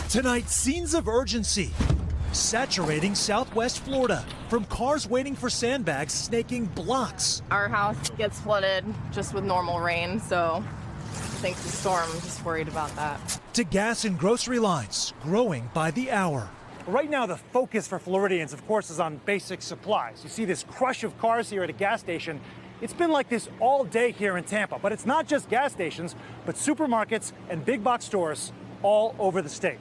Tonight, scenes of urgency saturating southwest Florida, from cars waiting for sandbags snaking blocks. Our house gets flooded just with normal rain, so I think the storm, I'm just worried about that. To gas and grocery lines growing by the hour. Right now, the focus for Floridians, of course, is on basic supplies. You see this crush of cars here at a gas station. It's been like this all day here in Tampa, but it's not just gas stations, but supermarkets and big box stores all over the state.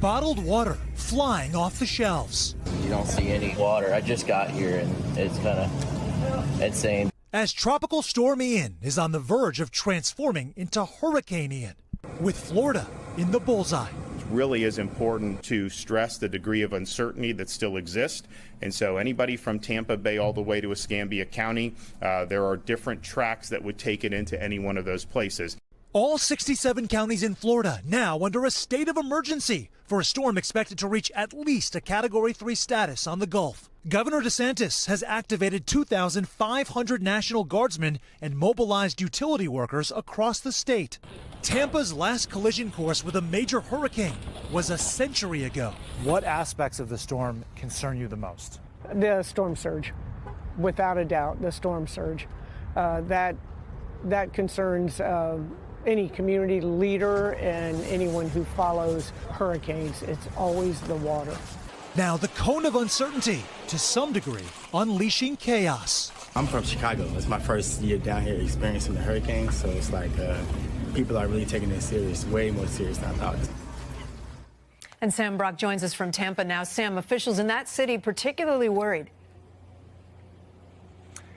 Bottled water flying off the shelves. You don't see any water. I just got here and it's kind of insane. As Tropical Storm Ian is on the verge of transforming into Hurricane Ian, with Florida in the bullseye. It really is important to stress the degree of uncertainty that still exists. And so anybody from Tampa Bay all the way to Escambia County, there are different tracks that would take it into any one of those places. All 67 counties in Florida now under a state of emergency for a storm expected to reach at least a Category 3 status on the Gulf. Governor DeSantis has activated 2,500 National Guardsmen and mobilized utility workers across the state. Tampa's last collision course with a major hurricane was a century ago. What aspects of the storm concern you the most? The storm surge, without a doubt, the storm surge. That concerns any community leader and anyone who follows hurricanes. It's always the water. Now the cone of uncertainty, to some degree, unleashing chaos. I'm from Chicago. It's my first year down here experiencing the hurricane, so it's like people are really taking this serious, way more serious than I thought. And Sam Brock joins us from Tampa now. Sam, officials in that city particularly worried.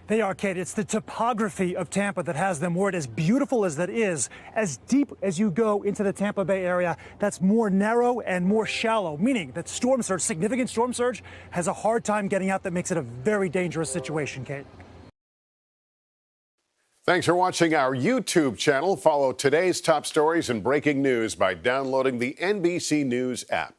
They are, Kate. It's the topography of Tampa that has them worried. As beautiful as that is, as deep as you go into the Tampa Bay area, that's more narrow and more shallow, meaning that storm surge, significant storm surge, has a hard time getting out. That makes it a very dangerous situation, Kate. Thanks for watching our YouTube channel. Follow today's top stories and breaking news by downloading the NBC News app.